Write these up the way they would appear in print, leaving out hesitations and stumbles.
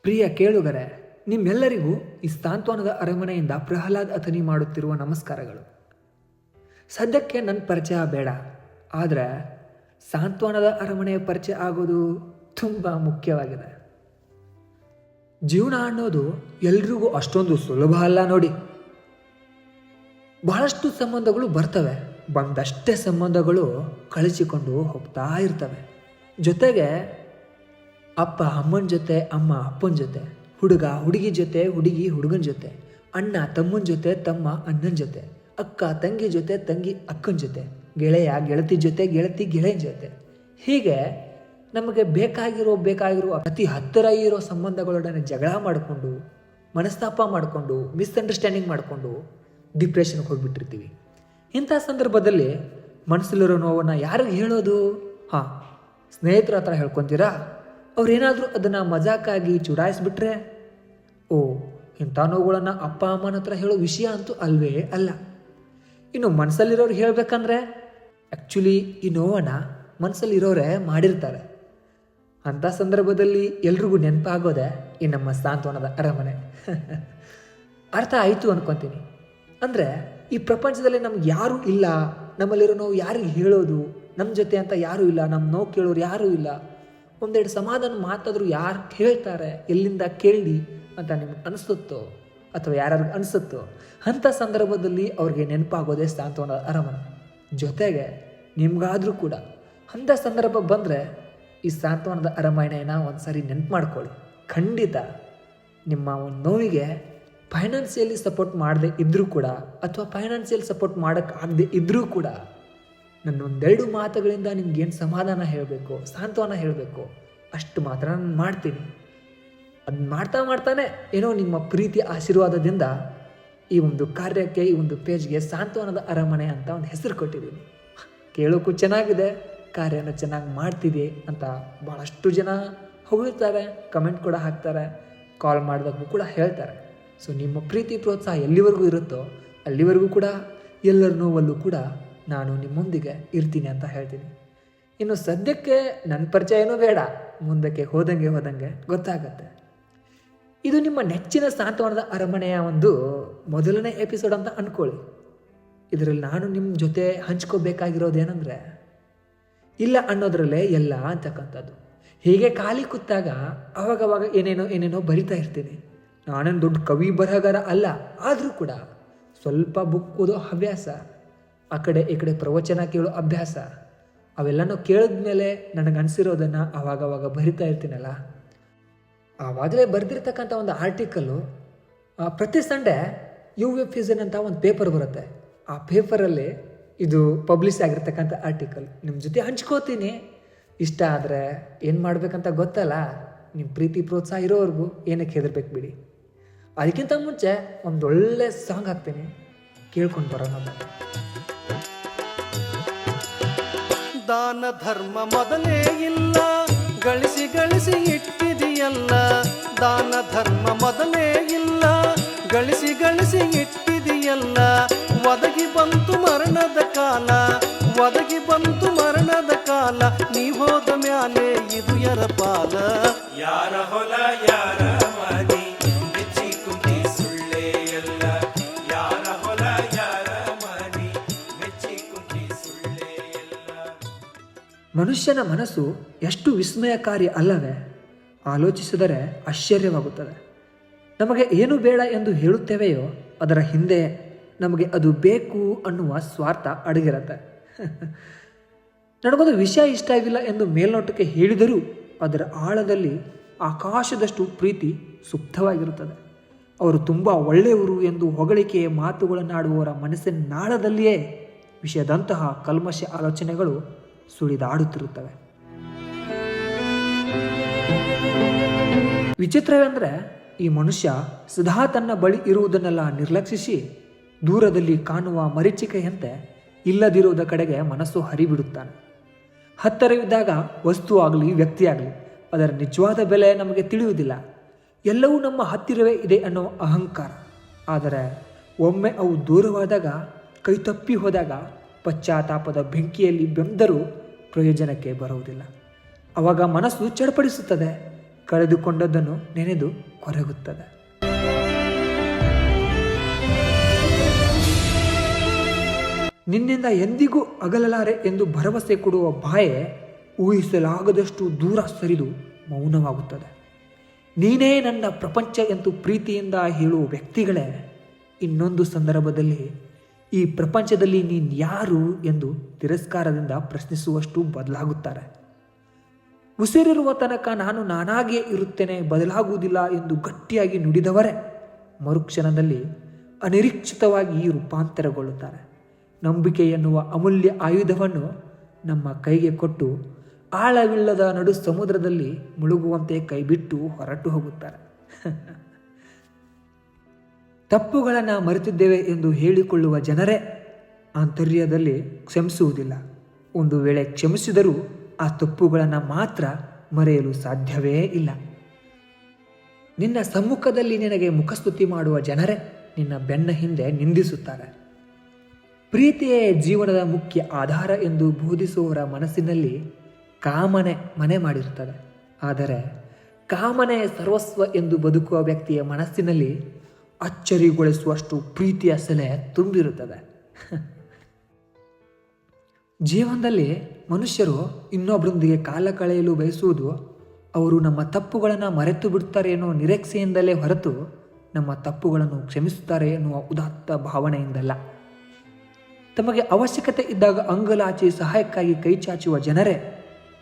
ಪ್ರಿಯ ಕೇಳುಗರೆ, ನಿಮ್ಮೆಲ್ಲರಿಗೂ ಈ ಸಾಂತ್ವನದ ಅರಮನೆಯಿಂದ ಪ್ರಹ್ಲಾದ್ ಅಥನಿ ಮಾಡುತ್ತಿರುವ ನಮಸ್ಕಾರಗಳು. ಸದ್ಯಕ್ಕೆ ನನ್ನ ಪರಿಚಯ ಬೇಡ, ಆದರೆ ಸಾಂತ್ವನದ ಅರಮನೆಯ ಪರಿಚಯ ಆಗೋದು ತುಂಬ ಮುಖ್ಯವಾಗಿದೆ. ಜೀವನ ಅನ್ನೋದು ಎಲ್ರಿಗೂ ಅಷ್ಟೊಂದು ಸುಲಭ ಅಲ್ಲ ನೋಡಿ. ಬಹಳಷ್ಟು ಸಂಬಂಧಗಳು ಬರ್ತವೆ, ಬಂದಷ್ಟೇ ಸಂಬಂಧಗಳು ಕಳಿಸಿಕೊಂಡು ಹೋಗ್ತಾ ಇರ್ತವೆ. ಜೊತೆಗೆ ಅಪ್ಪ ಅಮ್ಮನ ಜೊತೆ, ಅಮ್ಮ ಅಪ್ಪನ ಜೊತೆ, ಹುಡುಗ ಹುಡುಗಿ ಜೊತೆ, ಹುಡುಗಿ ಹುಡುಗನ ಜೊತೆ, ಅಣ್ಣ ತಮ್ಮನ ಜೊತೆ, ತಮ್ಮ ಅಣ್ಣನ ಜೊತೆ, ಅಕ್ಕ ತಂಗಿ ಜೊತೆ, ತಂಗಿ ಅಕ್ಕನ ಜೊತೆ, ಗೆಳೆಯ ಗೆಳತಿ ಜೊತೆ, ಗೆಳತಿ ಗೆಳೆಯನ ಜೊತೆ. ಹೀಗೆ ನಮಗೆ ಬೇಕಾಗಿರೋ ಅತಿ ಹತ್ತಿರ ಇರೋ ಸಂಬಂಧಗಳೊಡನೆ ಜಗಳ ಮಾಡಿಕೊಂಡು, ಮನಸ್ತಾಪ ಮಾಡಿಕೊಂಡು, ಮಿಸ್ಅಂಡರ್ಸ್ಟ್ಯಾಂಡಿಂಗ್ ಮಾಡಿಕೊಂಡು ಡಿಪ್ರೆಷನ್ಗೆ ಹೋಗಿಬಿಟ್ಟಿರ್ತೀವಿ. ಇಂಥ ಸಂದರ್ಭದಲ್ಲಿ ಮನಸ್ಸಲ್ಲಿರೋ ನೋವನ್ನು ಯಾರಿಗೆ ಹೇಳೋದು? ಸ್ನೇಹಿತರ ಹತ್ರ ಹೇಳ್ಕೊತೀರಾ? ಅವ್ರೇನಾದರೂ ಅದನ್ನು ಮಜಾಕಾಗಿ ಚುಡಾಯಿಸ್ಬಿಟ್ರೆ, ಇಂಥ ನೋವುಗಳನ್ನು ಅಪ್ಪ ಅಮ್ಮನ ಹತ್ರ ಹೇಳೋ ವಿಷಯ ಅಂತೂ ಅಲ್ವೇ ಅಲ್ಲ. ಇನ್ನು ಮನಸ್ಸಲ್ಲಿರೋರು ಹೇಳಬೇಕಂದ್ರೆ ಆ್ಯಕ್ಚುಲಿ ಈ ನೋವನ್ನು ಮನಸ್ಸಲ್ಲಿರೋರೇ ಮಾಡಿರ್ತಾರೆ. ಅಂಥ ಸಂದರ್ಭದಲ್ಲಿ ಎಲ್ರಿಗೂ ನೆನಪಾಗೋದೆ ಈ ನಮ್ಮ ಸಾಂತ್ವನದ ಅರಮನೆ. ಅರ್ಥ ಆಯಿತು ಅನ್ಕೊತೀನಿ. ಅಂದರೆ ಈ ಪ್ರಪಂಚದಲ್ಲಿ ನಮ್ಗೆ ಯಾರೂ ಇಲ್ಲ, ನಮ್ಮಲ್ಲಿರೋ ನೋವು ಯಾರಿಗೆ ಹೇಳೋದು, ನಮ್ಮ ಜೊತೆ ಅಂತ ಯಾರೂ ಇಲ್ಲ, ನಮ್ಮ ನೋವು ಕೇಳೋರು ಯಾರೂ ಇಲ್ಲ, ಒಂದೆರಡು ಸಮಾಧಾನ ಮಾತಾದರೂ ಯಾರು ಕೇಳ್ತಾರೆ, ಎಲ್ಲಿಂದ ಕೇಳಿ ಅಂತ ನಿಮ್ಗೆ ಅನಿಸುತ್ತೋ ಅಥವಾ ಯಾರು ಅನಿಸುತ್ತೋ ಅಂಥ ಸಂದರ್ಭದಲ್ಲಿ ಅವ್ರಿಗೆ ನೆನಪಾಗೋದೇ ಸಾಂತ್ವನದ ಅರಮನೆ. ಜೊತೆಗೆ ನಿಮ್ಗಾದರೂ ಕೂಡ ಅಂಥ ಸಂದರ್ಭ ಬಂದರೆ ಈ ಸಾಂತ್ವನದ ಅರಮನೆಯನ್ನು ಒಂದು ಸಾರಿ ನೆನಪು ಮಾಡ್ಕೊಳ್ಳಿ. ಖಂಡಿತ ನಿಮ್ಮ ಒಂದು ನೋವಿಗೆ ಫೈನಾನ್ಸಿಯಲಿ ಸಪೋರ್ಟ್ ಮಾಡದೆ ಇದ್ದರೂ ಕೂಡ ಅಥವಾ ಫೈನಾನ್ಸಿಯಲ್ ಸಪೋರ್ಟ್ ಮಾಡೋಕ್ಕಾಗದೆ ಇದ್ದರೂ ಕೂಡ ನನ್ನೊಂದೆರಡು ಮಾತುಗಳಿಂದ ನಿಮ್ಗೇನು ಸಮಾಧಾನ ಹೇಳಬೇಕು, ಸಾಂತ್ವನ ಹೇಳಬೇಕು ಅಷ್ಟು ಮಾತ್ರ ನಾನು ಮಾಡ್ತೀನಿ. ಅದನ್ನ ಮಾಡ್ತಾನೆ ಏನೋ ನಿಮ್ಮ ಪ್ರೀತಿ ಆಶೀರ್ವಾದದಿಂದ ಈ ಒಂದು ಕಾರ್ಯಕ್ಕೆ, ಈ ಒಂದು ಪೇಜ್ಗೆ ಸಾಂತ್ವನದ ಅರಮನೆ ಅಂತ ಒಂದು ಹೆಸರು ಕೊಟ್ಟಿದ್ದೀನಿ. ಕೇಳೋಕ್ಕೂ ಚೆನ್ನಾಗಿದೆ, ಕಾರ್ಯನ ಚೆನ್ನಾಗಿ ಮಾಡ್ತಿದೆ ಅಂತ ಭಾಳಷ್ಟು ಜನ ಹೊಗಳ್ತಾರೆ, ಕಮೆಂಟ್ ಕೂಡ ಹಾಕ್ತಾರೆ, ಕಾಲ್ ಮಾಡಿದಾಗೂ ಕೂಡ ಹೇಳ್ತಾರೆ. ಸೊ ನಿಮ್ಮ ಪ್ರೀತಿ ಪ್ರೋತ್ಸಾಹ ಎಲ್ಲಿವರೆಗೂ ಇರುತ್ತೋ ಅಲ್ಲಿವರೆಗೂ ಕೂಡ ಎಲ್ಲರ ನೋವಲ್ಲೂ ಕೂಡ ನಾನು ನಿಮ್ಮೊಂದಿಗೆ ಇರ್ತೀನಿ ಅಂತ ಹೇಳ್ತೀನಿ. ಇನ್ನು ಸದ್ಯಕ್ಕೆ ನನ್ನ ಪರಿಚಯ ಏನೂ ಬೇಡ, ಮುಂದಕ್ಕೆ ಹೋದಂಗೆ ಗೊತ್ತಾಗತ್ತೆ. ಇದು ನಿಮ್ಮ ನೆಚ್ಚಿನ ಸಾಂತ್ವನದ ಅರಮನೆಯ ಒಂದು ಮೊದಲನೇ ಎಪಿಸೋಡ್ ಅಂತ ಅಂದ್ಕೊಳ್ಳಿ. ಇದರಲ್ಲಿ ನಾನು ನಿಮ್ಮ ಜೊತೆ ಹಂಚ್ಕೋಬೇಕಾಗಿರೋದೇನೆಂದರೆ, ಇಲ್ಲ ಅನ್ನೋದ್ರಲ್ಲೇ ಎಲ್ಲ ಅಂತಕ್ಕಂಥದ್ದು. ಹೀಗೆ ಖಾಲಿ ಕೂತಾಗ ಅವಾಗವಾಗ ಏನೇನೋ ಬರಿತಾ ಇರ್ತೀನಿ. ನಾನೇನು ದೊಡ್ಡ ಕವಿ ಬರಹಗಾರ ಅಲ್ಲ, ಆದರೂ ಕೂಡ ಸ್ವಲ್ಪ ಬುಕ್ ಓದೋ ಹವ್ಯಾಸ, ಆ ಕಡೆ ಈ ಕಡೆ ಪ್ರವಚನ ಕೇಳೋ ಅಭ್ಯಾಸ, ಅವೆಲ್ಲನೂ ಕೇಳಿದ್ಮೇಲೆ ನನಗೆ ಅನಿಸಿರೋದನ್ನು ಆವಾಗವಾಗ ಬರಿತಾ ಇರ್ತೀನಲ್ಲ. ಆವಾಗಲೇ ಬರೆದಿರ್ತಕ್ಕಂಥ ಒಂದು ಆರ್ಟಿಕಲ್ಲು ಪ್ರತಿ ಸಂಡೇ UFN ಅಂತ ಒಂದು ಪೇಪರ್ ಬರುತ್ತೆ. ಆ ಪೇಪರಲ್ಲಿ ಇದು ಪಬ್ಲಿಷ್ ಆಗಿರ್ತಕ್ಕಂಥ ಆರ್ಟಿಕಲ್ ನಿಮ್ಮ ಜೊತೆ ಹಂಚ್ಕೋತೀನಿ. ಇಷ್ಟ ಆದರೆ ಏನು ಮಾಡಬೇಕಂತ ಗೊತ್ತಲ್ಲ, ನಿಮ್ಮ ಪ್ರೀತಿ ಪ್ರೋತ್ಸಾಹ ಇರೋವರೆಗೂ ಏನಕ್ಕೆ ಹೆದರ್ಬೇಕು ಬಿಡಿ. ಅದಕ್ಕಿಂತ ಮುಂಚೆ ಒಂದೊಳ್ಳೆ ಸಾಂಗ್ ಹಾಕ್ತೀನಿ, ಕೇಳ್ಕೊಂಡು ಬರೋಣ. ದಾನ ಧರ್ಮ ಮೊದಲೇ ಇಲ್ಲ, ಗಳಿಸಿ ಇಟ್ಟಿದೆಯಲ್ಲ. ದಾನ ಧರ್ಮ ಮೊದಲೇ ಇಲ್ಲ, ಗಳಿಸಿ ಇಟ್ಟಿದೆಯಲ್ಲ. ಒದಗಿ ಬಂತು ಮರಣದ ಕಾಲ, ನೀ ಹೋದ ಮ್ಯಾಲೆ ಇದು ಎರಪಾಲ. ಯಾರ ಹೊಲ ಯಾರ ಮನಿ ಮೆಚ್ಚಿ ಕುಂತಿ ಸುಳ್ಳೇ ಎಲ್ಲ. ಯಾರ ಹೊಲ ಯಾರ ಮನಿ ಮೆಚ್ಚಿ ಕುಂತಿ ಸುಳ್ಳೇ ಎಲ್ಲ. ಮನುಷ್ಯನ ಮನಸ್ಸು ಎಷ್ಟು ವಿಸ್ಮಯಕಾರಿ ಅಲ್ಲವೇ? ಆಲೋಚಿಸಿದರೆ ಆಶ್ಚರ್ಯವಾಗುತ್ತದೆ. ನಮಗೆ ಏನು ಬೇಡ ಎಂದು ಹೇಳುತ್ತೇವೆಯೋ ಅದರ ಹಿಂದೆ ನಮಗೆ ಅದು ಬೇಕು ಅನ್ನುವ ಸ್ವಾರ್ಥ ಅಡಗಿರುತ್ತೆ. ನನಗೊಂದು ವಿಷಯ ಇಷ್ಟ ಆಗಿಲ್ಲ ಎಂದು ಮೇಲ್ನೋಟಕ್ಕೆ ಹೇಳಿದರೂ ಅದರ ಆಳದಲ್ಲಿ ಆಕಾಶದಷ್ಟು ಪ್ರೀತಿ ಸುಪ್ತವಾಗಿರುತ್ತದೆ. ಅವರು ತುಂಬ ಒಳ್ಳೆಯವರು ಎಂದು ಹೊಗಳಿಕೆಯ ಮಾತುಗಳನ್ನಾಡುವವರ ಮನಸ್ಸಿನ ನಾಳದಲ್ಲಿಯೇ ವಿಷಯದಂತಹ ಕಲ್ಮಶ ಆಲೋಚನೆಗಳು ಸುಳಿದಾಡುತ್ತಿರುತ್ತವೆ. ವಿಚಿತ್ರವೆಂದರೆ, ಈ ಮನುಷ್ಯ ಸದಾ ತನ್ನ ಬಳಿ ಇರುವುದನ್ನೆಲ್ಲ ನಿರ್ಲಕ್ಷಿಸಿ ದೂರದಲ್ಲಿ ಕಾಣುವ ಮರೀಚಿಕೆಯಂತೆ ಇಲ್ಲದಿರುವುದ ಕಡೆಗೆ ಮನಸ್ಸು ಹರಿಬಿಡುತ್ತಾನೆ. ಹತ್ತಿರವಿದ್ದಾಗ ವಸ್ತು ಆಗಲಿ ವ್ಯಕ್ತಿ ಆಗಲಿ ಅದರ ನಿಜವಾದ ಬೆಲೆ ನಮಗೆ ತಿಳಿಯುವುದಿಲ್ಲ. ಎಲ್ಲವೂ ನಮ್ಮ ಹತ್ತಿರವೇ ಇದೆ ಅನ್ನೋ ಅಹಂಕಾರ. ಆದರೆ ಒಮ್ಮೆ ಅವು ದೂರವಾದಾಗ, ಕೈ ತಪ್ಪಿ ಹೋದಾಗ ಪಶ್ಚಾತ್ತಾಪದ ಬೆಂಕಿಯಲ್ಲಿ ಬೆಂದರೂ ಪ್ರಯೋಜನಕ್ಕೆ ಬರುವುದಿಲ್ಲ. ಆವಾಗ ಮನಸ್ಸು ಚಡಪಡಿಸುತ್ತದೆ. ಕಳೆದುಕೊಂಡದ್ದನ್ನು ನೆನೆದು ಕೊರಗುತ್ತದೆ. ನಿನ್ನಿಂದ ಎಂದಿಗೂ ಅಗಲಲಾರೆ ಎಂದು ಭರವಸೆ ಕೊಡುವ ಬಾಯೆ ಊಹಿಸಲಾಗದಷ್ಟು ದೂರ ಸರಿದು ಮೌನವಾಗುತ್ತದೆ. ನೀನೇ ನನ್ನ ಪ್ರಪಂಚ ಎಂದು ಪ್ರೀತಿಯಿಂದ ಹೇಳುವ ವ್ಯಕ್ತಿಗಳೇ ಇನ್ನೊಂದು ಸಂದರ್ಭದಲ್ಲಿ ಈ ಪ್ರಪಂಚದಲ್ಲಿ ನೀನು ಯಾರು ಎಂದು ತಿರಸ್ಕಾರದಿಂದ ಪ್ರಶ್ನಿಸುವಷ್ಟು ಬದಲಾಗುತ್ತಾರೆ. ಉಸಿರಿರುವ ತನಕ ನಾನು ನಾನಾಗಿಯೇ ಇರುತ್ತೇನೆ, ಬದಲಾಗುವುದಿಲ್ಲ ಎಂದು ಗಟ್ಟಿಯಾಗಿ ನುಡಿದವರೇ ಮರುಕ್ಷಣದಲ್ಲಿ ಅನಿರೀಕ್ಷಿತವಾಗಿ ರೂಪಾಂತರಗೊಳ್ಳುತ್ತಾರೆ. ನಂಬಿಕೆ ಎನ್ನುವ ಅಮೂಲ್ಯ ಆಯುಧವನ್ನು ನಮ್ಮ ಕೈಗೆ ಕೊಟ್ಟು ಆಳವಿಲ್ಲದ ನಡು ಸಮುದ್ರದಲ್ಲಿ ಮುಳುಗುವಂತೆ ಕೈಬಿಟ್ಟು ಹೊರಟು ಹೋಗುತ್ತಾರೆ. ತಪ್ಪುಗಳನ್ನು ಮರೆತಿದ್ದೇವೆ ಎಂದು ಹೇಳಿಕೊಳ್ಳುವ ಜನರೇ ಆಂತರ್ಯದಲ್ಲಿ ಕ್ಷಮಿಸುವುದಿಲ್ಲ. ಒಂದು ವೇಳೆ ಕ್ಷಮಿಸಿದರೂ ಆ ತಪ್ಪುಗಳನ್ನು ಮಾತ್ರ ಮರೆಯಲು ಸಾಧ್ಯವೇ ಇಲ್ಲ. ನಿನ್ನ ಸಮ್ಮುಖದಲ್ಲಿ ನಿನಗೆ ಮುಖಸ್ತುತಿ ಮಾಡುವ ಜನರೇ ನಿನ್ನ ಬೆನ್ನ ಹಿಂದೆ ನಿಂದಿಸುತ್ತಾರೆ. ಪ್ರೀತಿಯೇ ಜೀವನದ ಮುಖ್ಯ ಆಧಾರ ಎಂದು ಬೋಧಿಸುವವರ ಮನಸ್ಸಿನಲ್ಲಿ ಕಾಮನೆ ಮನೆ ಮಾಡಿರುತ್ತದೆ. ಆದರೆ ಕಾಮನೆ ಸರ್ವಸ್ವ ಎಂದು ಬದುಕುವ ವ್ಯಕ್ತಿಯ ಮನಸ್ಸಿನಲ್ಲಿ ಅಚ್ಚರಿಗೊಳಿಸುವಷ್ಟು ಪ್ರೀತಿಯ ಸೆಲೆ ತುಂಬಿರುತ್ತದೆ. ಜೀವನದಲ್ಲಿ ಮನುಷ್ಯರು ಇನ್ನೊಬ್ಬರೊಂದಿಗೆ ಕಾಲ ಕಳೆಯಲು ಬಯಸುವುದು ಅವರು ನಮ್ಮ ತಪ್ಪುಗಳನ್ನು ಮರೆತು ಬಿಡುತ್ತಾರೆ ಎನ್ನುವ ನಿರೀಕ್ಷೆಯಿಂದಲೇ ಹೊರತು ನಮ್ಮ ತಪ್ಪುಗಳನ್ನು ಕ್ಷಮಿಸುತ್ತಾರೆ ಎನ್ನುವ ಉದಾತ್ತ ಭಾವನೆಯಿಂದಲ್ಲ. ತಮಗೆ ಅವಶ್ಯಕತೆ ಇದ್ದಾಗ ಅಂಗಲಾಚಿ ಸಹಾಯಕ್ಕಾಗಿ ಕೈ ಚಾಚುವ ಜನರೇ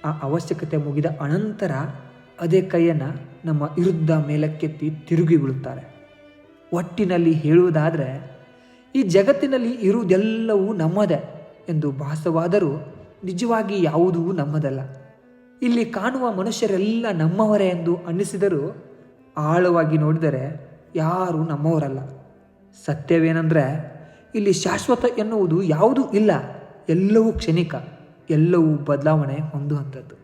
ಆ ಅವಶ್ಯಕತೆ ಮುಗಿದ ಅನಂತರ ಅದೇ ಕೈಯನ್ನು ನಮ್ಮ ವಿರುದ್ಧ ಮೇಲಕ್ಕೆತ್ತಿ ತಿರುಗಿ ಬೀಳುತ್ತಾರೆ. ಒಟ್ಟಿನಲ್ಲಿ ಹೇಳುವುದಾದರೆ ಈ ಜಗತ್ತಿನಲ್ಲಿ ಇರುವುದೆಲ್ಲವೂ ನಮ್ಮದೇ ಎಂದು ಭಾಸವಾದರೂ ನಿಜವಾಗಿ ಯಾವುದೂ ನಮ್ಮದಲ್ಲ. ಇಲ್ಲಿ ಕಾಣುವ ಮನುಷ್ಯರೆಲ್ಲ ನಮ್ಮವರೇ ಎಂದು ಅನ್ನಿಸಿದರೂ ಆಳವಾಗಿ ನೋಡಿದರೆ ಯಾರೂ ನಮ್ಮವರಲ್ಲ. ಸತ್ಯವೇನೆಂದರೆ ಇಲ್ಲಿ ಶಾಶ್ವತ ಎನ್ನುವುದು ಯಾವುದೂ ಇಲ್ಲ. ಎಲ್ಲವೂ ಕ್ಷಣಿಕ, ಎಲ್ಲವೂ ಬದಲಾವಣೆ ಹೊಂದುವಂಥದ್ದು.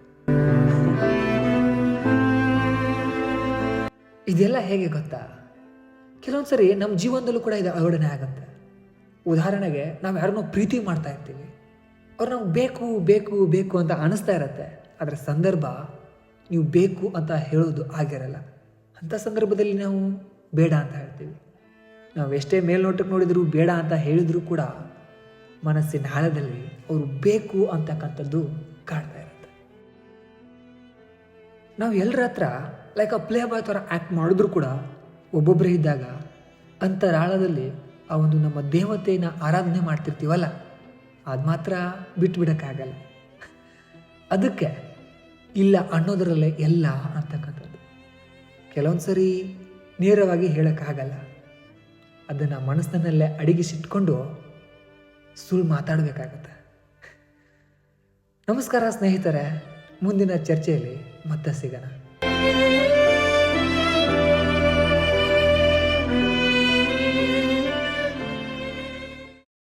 ಇದೆಲ್ಲ ಹೇಗೆ ಗೊತ್ತಾ? ಕೆಲವೊಂದು ಸರಿ ನಮ್ಮ ಜೀವನದಲ್ಲೂ ಕೂಡ ಇದು ಅಳವಡನೆ ಆಗುತ್ತೆ. ಉದಾಹರಣೆಗೆ ನಾವು ಯಾರನ್ನೋ ಪ್ರೀತಿ ಮಾಡ್ತಾ ಇರ್ತೀವಿ, ಅವ್ರು ನಮ್ಗೆ ಬೇಕು ಬೇಕು ಬೇಕು ಅಂತ ಅನಿಸ್ತಾ ಇರತ್ತೆ. ಅದರ ಸಂದರ್ಭ ನೀವು ಬೇಕು ಅಂತ ಹೇಳೋದು ಆಗಿರಲ್ಲ. ಅಂಥ ಸಂದರ್ಭದಲ್ಲಿ ನಾವು ಬೇಡ ಅಂತ ಹೇಳ್ತೀವಿ. ನಾವು ಎಷ್ಟೇ ಮೇಲ್ನೋಟಕ್ಕೆ ನೋಡಿದರೂ ಬೇಡ ಅಂತ ಹೇಳಿದರೂ ಕೂಡ ಮನಸ್ಸಿನ ಆಳದಲ್ಲಿ ಅವರು ಬೇಕು ಅಂತಕ್ಕಂಥದ್ದು ಕಾಡ್ತಾ ಇರುತ್ತೆ. ನಾವು ಎಲ್ಲರ ಹತ್ರ ಲೈಕ್ ಆ ಪ್ಲೇ ಬಾಯ್ ಥರ ಆ್ಯಕ್ಟ್ ಮಾಡಿದ್ರೂ ಕೂಡ ಒಬ್ಬೊಬ್ಬರೇ ಇದ್ದಾಗ ಅಂತರಾಳದಲ್ಲಿ ಆ ಒಂದು ನಮ್ಮ ದೇವತೆಯನ್ನು ಆರಾಧನೆ ಮಾಡ್ತಿರ್ತೀವಲ್ಲ, ಅದು ಮಾತ್ರ ಬಿಟ್ಬಿಡೋಕ್ಕಾಗಲ್ಲ. ಅದಕ್ಕೆ ಇಲ್ಲ ಅನ್ನೋದರಲ್ಲೇ ಎಲ್ಲ ಅಂತಕ್ಕಂಥದ್ದು. ಕೆಲವೊಂದು ಸರಿ ನೇರವಾಗಿ ಹೇಳೋಕ್ಕಾಗಲ್ಲ. ಅದನ್ನು ಮನಸ್ಸಿನಲ್ಲೇ ಅಡಗಿಸಿಟ್ಕೊಂಡು ಸುಳ್ಳು ಮಾತಾಡಬೇಕಾಗತ್ತೆ. ನಮಸ್ಕಾರ ಸ್ನೇಹಿತರೆ, ಮುಂದಿನ ಚರ್ಚೆಯಲ್ಲಿ ಮತ್ತೆ ಸಿಗೋಣ.